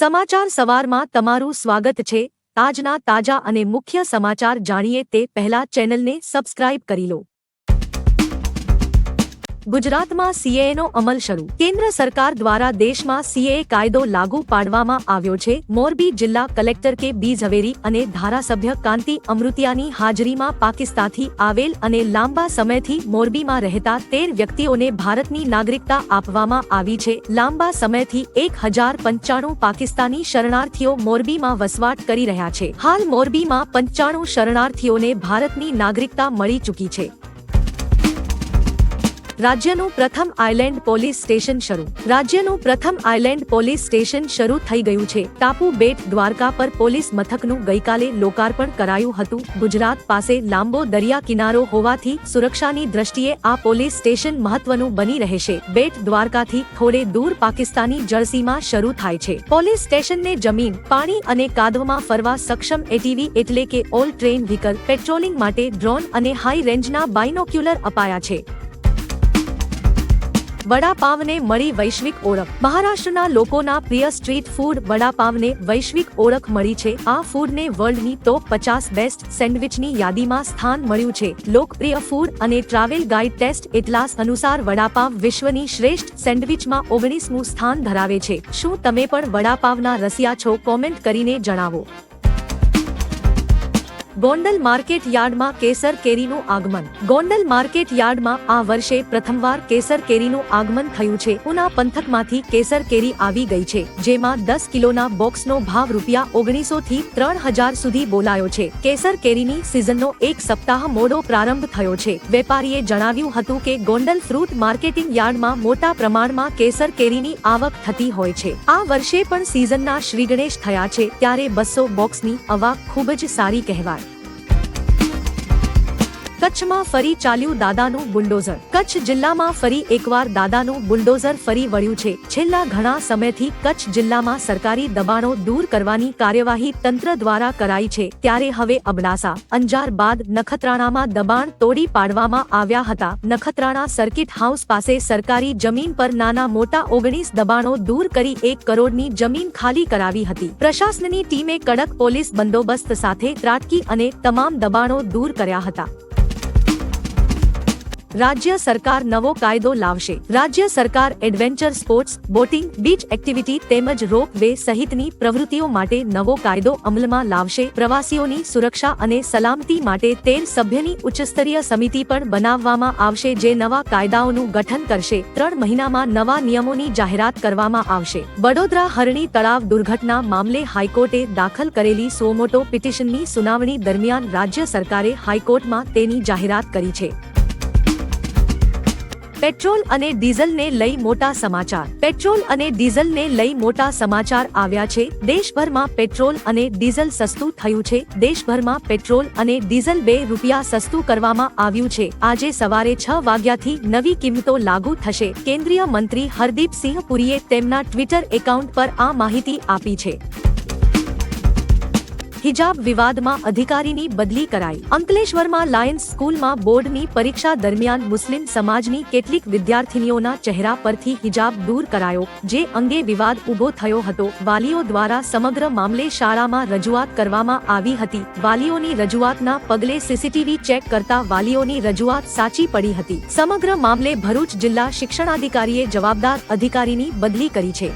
સમાચાર સવારમાં તમારું સ્વાગત છે। આજના તાજા અને મુખ્ય સમાચાર જાણીએ તે પહેલા ચેનલને સબસ્ક્રાઇબ કરી લો। ગુજરાતમાં સીએએનો અમલ શરૂ। કેન્દ્ર સરકાર દ્વારા દેશમાં સીએએ કાયદો લાગુ પાડવામાં આવ્યો છે। મોરબી જિલ્લા કલેક્ટર કે બી ઝવેરી અને ધારાસભ્ય કાંતિ અમૃતિયાની હાજરીમાં પાકિસ્તાનથી આવેલ અને લાંબા સમયથી મોરબીમાં રહેતા 13 વ્યક્તિઓને ભારતની નાગરિકતા આપવામાં આવી છે। લાંબા સમયથી 1095 પાકિસ્તાની શરણાર્થીઓ મોરબીમાં વસવાટ કરી રહ્યા છે। હાલ મોરબીમાં 95 શરણાર્થીઓને ભારતની નાગરિકતા મળી ચૂકી છે। રાજ્યનું પ્રથમ આઇલેન્ડ પોલીસ સ્ટેશન શરૂ। રાજ્યનું પ્રથમ આઇલેન્ડ પોલીસ સ્ટેશન શરૂ થઈ ગયું છે। ટાપુ બેટ દ્વારકા પર પોલીસ મથકનું ગઈકાલે લોકાર્પણ કરાયું હતું। ગુજરાત પાસે લાંબો દરિયા કિનારો હોવાથી સુરક્ષાની દ્રષ્ટિએ આ પોલીસ સ્ટેશન મહત્વનું બની રહેશે। બેટ દ્વારકાથી થોડે દૂર પાકિસ્તાની જળસીમા શરૂ થાય છે। પોલીસ સ્ટેશનને જમીન, પાણી અને કાદવમાં ફરવા સક્ષમ એટીવી એટલે કે ઓલ ટ્રેન વ્હીકલ, પેટ્રોલિંગ માટે ડ્રોન અને હાઈ રેન્જના બાયનોક્યુલર અપાયા છે। વડાપાવને મળી વૈશ્વિક ઓળખ। મહારાષ્ટ્રના લોકોના પ્રિય સ્ટ્રીટ ફૂડ વડાપાવને વૈશ્વિક ઓળખ મળી છે। આ ફૂડને વર્લ્ડની ટોપ 50 બેસ્ટ સેન્ડવિચની યાદીમાં સ્થાન મળ્યું છે। લોકપ્રિય ફૂડ અને ટ્રાવેલ ગાઈડ ટેસ્ટ એટલાસ અનુસાર વડાપાવ વિશ્વની શ્રેષ્ઠ સેન્ડવિચમાં 19મું સ્થાન ધરાવે છે। શું તમે પણ વડાપાવના રસિયા છો? કોમેન્ટ કરીને જણાવો। ગોંડલ માર્કેટ યાર્ડમાં કેસર કેરીનું આગમન। ગોંડલ માર્કેટ યાર્ડમાં આ વર્ષે પ્રથમવાર કેસર કેરીનું આગમન થયું છે। ઉના પંથકમાંથી કેસર કેરી આવી ગઈ છે, જેમાં 10 કિલોના બોક્સનો ભાવ ₹1900 થી 3000 સુધી બોલાયો છે। કેસર કેરીની સિઝનનો એક સપ્તાહ મોડો પ્રારંભ થયો છે। વેપારીએ જણાવ્યું હતું કે ગોંડલ ફ્રૂટ માર્કેટિંગ યાર્ડમાં મોટા પ્રમાણમાં કેસર કેરીની આવક થતી હોય છે। આ વર્ષે પણ સિઝનના શ્રીગણેશ થયા છે, ત્યારે 200 બોક્સની આવક ખૂબ જ સારી કહેવાય। કચ્છમાં ફરી ચાલ્યું દાદાનું બુલડોઝર। કચ્છ જિલ્લામાં ફરી એકવાર દાદાનું બુલડોઝર ફરી વળ્યું છે। છેલ્લા ઘણા સમયથી કચ્છ જિલ્લામાં સરકારી દબાણો દૂર કરવાની કાર્યવાહી તંત્ર દ્વારા કરાઈ છે, ત્યારે હવે અબડાસા, અંજાર બાદ નખત્રાણામાં દબાણ તોડી પાડવામાં આવ્યા હતા। નખત્રાણા સર્કિટ હાઉસ પાસે સરકારી જમીન પર નાના મોટા 19 દબાણો દૂર કરી 1 કરોડની જમીન ખાલી કરાવી હતી। પ્રશાસનની ટીમે કડક પોલીસ બંદોબસ્ત સાથે ત્રાટકી અને તમામ દબાણો દૂર કર્યા હતા। રાજ્ય સરકાર નવો કાયદો લાવશે। રાજ્ય સરકાર adventure sports, boating, beach activity તેમજ રોપ વે સહિતની પ્રવૃત્તિઓ માટે નવો કાયદો અમલમાં લાવશે। પ્રવાસીઓની સુરક્ષા અને સલામતી માટે 13 સભ્યની ઉચ્ચસ્તરીય સમિતિ પણ બનાવવામાં આવશે, જે નવા કાયદાઓનું ગઠન કરશે। 3 મહિનામાં નવા નિયમોની જાહેરાત કરવામાં આવશે। વડોદરા હરણી તળાવ દુર્ઘટના મામલે હાઈકોર્ટે દાખલ કરેલી સુમોટો પિટિશનની સુનાવણી દરમિયાન રાજ્ય સરકારે હાઈકોર્ટમાં તેની જાહેરાત કરી છે। પેટ્રોલ અને ડીઝલને લઈ મોટા સમાચાર। પેટ્રોલ અને ડીઝલને લઈ મોટા સમાચાર આવ્યા છે। દેશભરમાં પેટ્રોલ અને ડીઝલ સસ્તું થયું છે। દેશભરમાં પેટ્રોલ અને ડીઝલ ₹2 સસ્તું કરવામાં આવ્યું છે। આજે સવારે 6 વાગ્યાથી નવી કિંમતો લાગુ થશે। કેન્દ્રીય મંત્રી હરદીપસિંહ પુરીએ તેમના ટ્વિટર એકાઉન્ટ પર આ માહિતી આપી છે। હિજાબ વિવાદમાં અધિકારીની બદલી કરાઈ। અંકલેશ્વરમાં લાયન્સ સ્કૂલમાં બોર્ડની પરીક્ષા દરમિયાન મુસ્લિમ સમાજની કેટલીક વિદ્યાર્થિનીઓના ચહેરા પરથી હિજાબ દૂર કરાયો, જે અંગે વિવાદ ઊભો થયો હતો। વાલીઓ દ્વારા સમગ્ર મામલે શાળામાં રજૂઆત કરવામાં આવી હતી। વાલીઓની રજૂઆતના પગલે સીસીટીવી ચેક કરતા વાલીઓની રજૂઆત સાચી પડી હતી। સમગ્ર મામલે ભરૂચ જિલ્લા શિક્ષણાધિકારીએ જવાબદાર અધિકારીની બદલી કરી છે।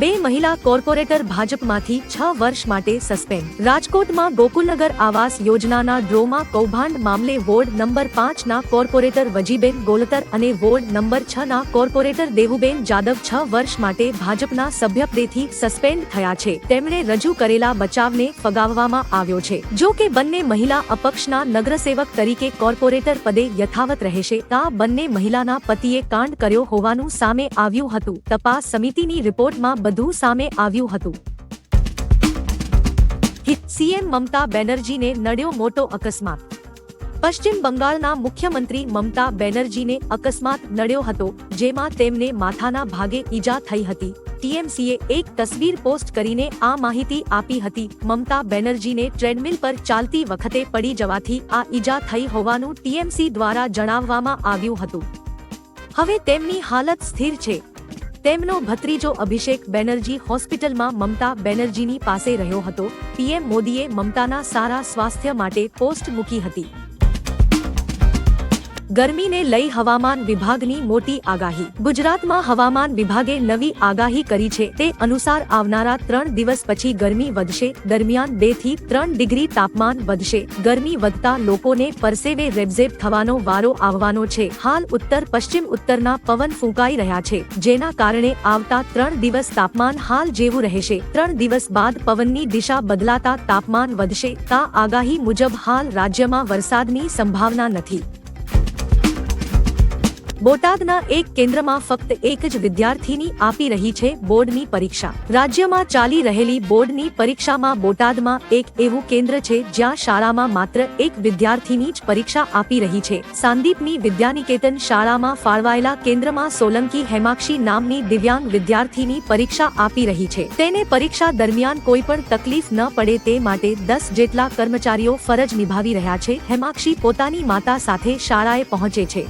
2 મહિલા કોર્પોરેટર ભાજપમાંથી 6 વર્ષ માટે સસ્પેન્ડ। રાજકોટમાં ગોકુલનગર આવાસ યોજનાના ડ્રોમાં કૌભાંડ મામલે વોર્ડ નંબર 5 ના કોર્પોરેટર વજીબેન ગોલતર અને વોર્ડ નંબર 6 ના કોર્પોરેટર દેવુબેન જાદવ 6 વર્ષ માટે ભાજપના સભ્યપદેથી સસ્પેન્ડ થયા છે। તેમણે રજૂ કરેલા બચાવને ફગાવવામાં આવ્યો છે। જો કે બંને મહિલા અપક્ષના નગરસેવક તરીકે કોર્પોરેટર પદે યથાવત રહેશે। આ બંને મહિલાના પતિએ કાંડ કર્યો હોવાનું સામે આવ્યું હતું। તપાસ સમિતિની રિપોર્ટમાં બધું સામે આવ્યું હતું। સીએમ મમતા બેનર્જીને નડ્યો મોટો અકસ્માત। પશ્ચિમ બંગાળના મુખ્યમંત્રી મમતા બેનર્જીને અકસ્માત નડ્યો હતો, જેમાં તેમને માથાના ભાગે ઈજા થઈ હતી। ટીએમસીએ એક તસવીર પોસ્ટ કરીને આ માહિતી આપી હતી। મમતા બેનર્જીને ટ્રેડમિલ પર ચાલતી વખતે પડી જવાથી આ ઈજા થઈ હોવાનું ટીએમસી દ્વારા જણાવવામાં આવ્યું હતું। હવે તેમની હાલત સ્થિર છે। તેમનો ભત્રીજો અભિષેક બેનર્જી હોસ્પિટલમાં મમતા બેનર્જીની પાસે રહ્યો હતો. પીએમ મોદીએ મમતાના સારા સ્વાસ્થ્ય માટે પોસ્ટ મૂકી હતી. ગરમીને લઈ હવામાન વિભાગની મોટી આગાહી. ગુજરાતમાં હવામાન વિભાગે નવી આગાહી કરી છે. તે અનુસાર આવનારા 3 દિવસ પછી ગરમી વધશે. દરમિયાન 2 થી 3 ડિગ્રી તાપમાન વધશે. ગરમી વધતા લોકોને પરસેવે રેબઝેબ થવાનો વારો આવવાનો છે. હાલ ઉત્તર પશ્ચિમ ઉત્તરના પવન ફૂંકાઈ રહ્યા છે, જેના કારણે આવતા 3 દિવસ તાપમાન હાલ જેવું રહેશે. 3 દિવસ બાદ પવનની દિશા બદલાતા તાપમાન વધશે. આ આગાહી મુજબ હાલ રાજ્યમાં વરસાદની સંભાવના નથી. બોટાદના એક કેન્દ્રમાં ફક્ત એક જ વિદ્યાર્થીની આપી રહી છે બોર્ડની પરીક્ષા. રાજ્યમાં ચાલી રહેલી બોર્ડની પરીક્ષામાં બોટાદમાં એક એવું કેન્દ્ર છે જ્યાં શાળામાં માત્ર એક વિદ્યાર્થીની જ પરીક્ષા આપી રહી છે. સાંદીપની વિદ્યાનિકેતન શાળામાં ફાળવાયેલા કેન્દ્રમાં સોલંકી હેમાક્ષી નામની દિવ્યાંગ વિદ્યાર્થીની પરીક્ષા આપી રહી છે. તેને પરીક્ષા દરમિયાન કોઈ પણ તકલીફ ન પડે તે માટે 10 જેટલા કર્મચારીઓ ફરજ નિભાવી રહ્યા છે. હેમાક્ષી પોતાની માતા સાથે શાળાએ પહોંચે છે.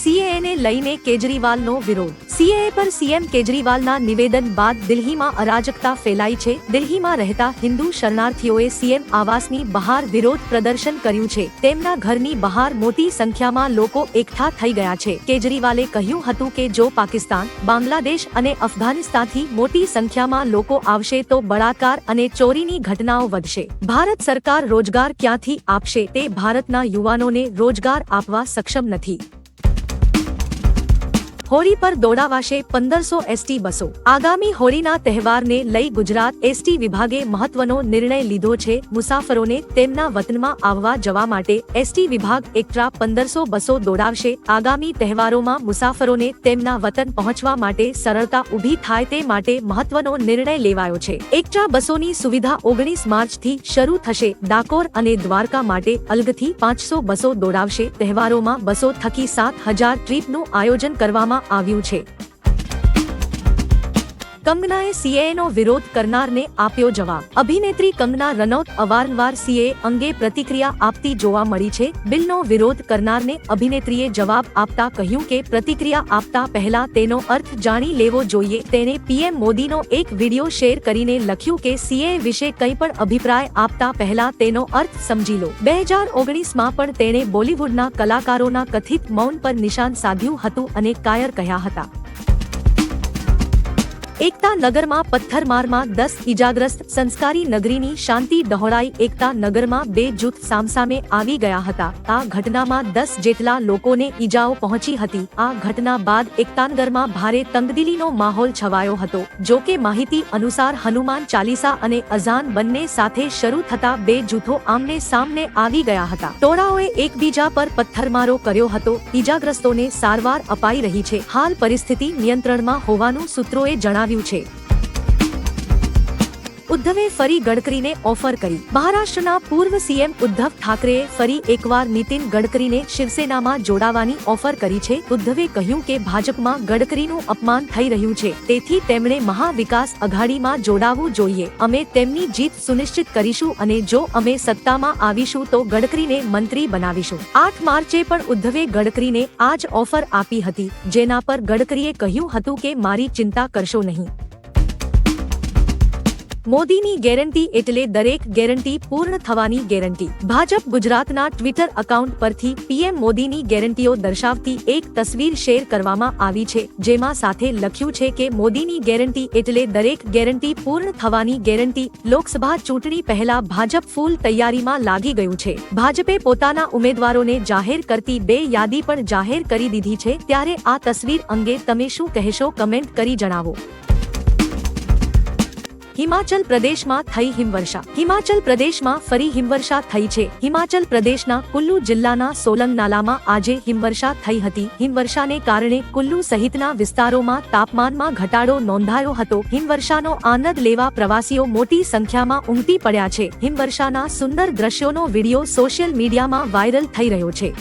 સીએએ લઈને કેજરીવાલનો વિરોધ. સીએએ પર સીએમ કેજરીવાલના નિવેદન બાદ દિલ્હીમાં અરાજકતા ફેલાઈ છે. દિલ્હીમાં રહેતા હિન્દુ શરણાર્થીઓએ સીએમ આવાસની બહાર વિરોધ પ્રદર્શન કર્યું છે. તેમના ઘરની બહાર મોટી સંખ્યામાં લોકો એકઠા થઈ ગયા છે. કેજરીવાલે કહ્યું હતું કે જો પાકિસ્તાન, બાંગ્લાદેશ અને અફઘાનિસ્તાનથી મોટી સંખ્યામાં લોકો આવશે તો બળાત્કાર અને ચોરીની ઘટનાઓ વધશે. ભારત સરકાર રોજગાર ક્યાંથી આપશે? તે ભારતના યુવાનોને રોજગાર આપવા સક્ષમ નથી. હોળી પર દોડાવાશે 1500 એસટી બસો. આગામી હોળીના તહેવારને લઈ ગુજરાત એસટી વિભાગે મહત્વનો નિર્ણય લીધો છે. મુસાફરોને તેમના વતનમાં આવવા જવા માટે એસટી વિભાગ એક્સ્ટ્રા 1500 બસો દોડાવશે. આગામી તહેવારોમાં મુસાફરોને તેમના વતન પહોંચવા માટે સરળતા ઊભી થાય તે માટે મહત્વનો નિર્ણય લેવાયો છે. એક્સ્ટ્રા બસોની સુવિધા 19 માર્ચથી શરૂ થશે. ડાકોર અને દ્વારકા માટે અલગથી 500 બસો દોડાવશે. તહેવારોમાં બસો થકી 7000 ટ્રીપનું આયોજન કરવામાં આવ્યું છે. કંગનાએ સીએએનો વિરોધ કરનારને આપ્યો જવાબ. અભિનેત્રી કંગના રનૌત અવારનવાર સીએએ અંગે પ્રતિક્રિયા આપતી જોવા મળી છે. બિલનો વિરોધ કરનારને અભિનેત્રીએ જવાબ આપતા કહ્યું કે પ્રતિક્રિયા આપતા પહેલા તેનો અર્થ જાણી લેવો જોઈએ. તેણે પીએમ મોદીનો એક વિડિયો શેર કરીને લખ્યું કે સીએએ વિશે કંઈ પણ અભિપ્રાય આપતા પહેલા તેનો અર્થ સમજી લો. 2019માં પણ તેણે બોલિવૂડના કલાકારોના કથિત મૌન પર નિશાન સાધ્યું હતું અને કાયર કહ્યા હતા. એકતા નગરમાં પથ્થરમારમાં 10 ઇજાગ્રસ્ત. સંસ્કારી નગરીની શાંતિ ડહોળાઈ. એકતા નગરમાં 2 જૂથ સામસામે આવી ગયા હતા. આ ઘટનામાં 10 જેટલા લોકોને ઈજાઓ પહોંચી હતી. આ ઘટના બાદ એકતાનગરમાં ભારે તંગદિલીનો માહોલ છવાયો હતો. જો કે માહિતી અનુસાર હનુમાન ચાલીસા અને અઝાન બંને સાથે શરૂ થતા 2 જૂથો આમને સામને આવી ગયા હતા. ટોળાઓએ એકબીજા પર પથ્થરમારો કર્યો હતો. ઈજાગ્રસ્તોને સારવાર અપાઈ રહી છે. હાલ પરિસ્થિતિ નિયંત્રણમાં હોવાનું સૂત્રોએ જણાવ્યું છે. ઉદ્ધવે ફરી ગડકરીને ઓફર કરી. મહારાષ્ટ્રના પૂર્વ સીએમ ઉદ્ધવ ઠાકરેએ ફરી એકવાર નીતિન ગડકરીને શિવસેનામાં જોડાવાની ઓફર કરી છે. ઉદ્ધવે કહ્યું કે ભાજપમાં ગડકરીનું અપમાન થઈ રહ્યું છે, તેથી તેમણે મહાવિકાસ અઘાડીમાં જોડાવું જોઈએ. અમે તેમની જીત સુનિશ્ચિત કરીશું અને જો અમે સત્તામાં આવીશું તો ગડકરીને મંત્રી બનાવીશું. 8 માર્ચે પણ ઉદ્ધવે ગડકરીને આ જ ઓફર આપી હતી, જેના પર ગડકરીએ કહ્યું હતું કે મારી ચિંતા કરશો નહીં. મોદીની ગેરંટી એટલે દરેક ગેરંટી પૂર્ણ થવાની ગેરંટી. ભાજપ ગુજરાતના ટ્વિટર એકાઉન્ટ પરથી પીએમ મોદીની ગેરંટીઓ દર્શાવતી એક તસવીર શેર કરવામાં આવી છે, જેમાં સાથે લખ્યું છે કે મોદીની ગેરંટી એટલે દરેક ગેરંટી પૂર્ણ થવાની ગેરંટી. લોકસભા ચૂંટણી પહેલા ભાજપ ફૂલ તૈયારીમાં લાગી ગયું છે. ભાજપે પોતાના ઉમેદવારોને જાહેર કરતી 2 યાદી પણ જાહેર કરી દીધી છે. ત્યારે આ તસવીર અંગે તમે શું કહેશો? કમેન્ટ કરી જણાવો. હિમાચલ પ્રદેશમાં થઈ હિમવર્ષા. હિમાચલ પ્રદેશમાં ફરી હિમવર્ષા થઈ છે. હિમાચલ પ્રદેશના કુલ્લુ જિલ્લાના સોલંગ નાલામાં આજે હિમવર્ષા થઈ હતી. હિમવર્ષાને કારણે કુલ્લુ સહિતના વિસ્તારોમાં તાપમાનમાં ઘટાડો નોંધાયો હતો. હિમવર્ષાનો આનંદ લેવા પ્રવાસીઓ મોટી સંખ્યામાં ઉમટી પડ્યા છે. હિમવર્ષાના સુંદર દ્રશ્યોનો વિડીયો સોશિયલ મીડિયામાં વાયરલ થઈ રહ્યો છે.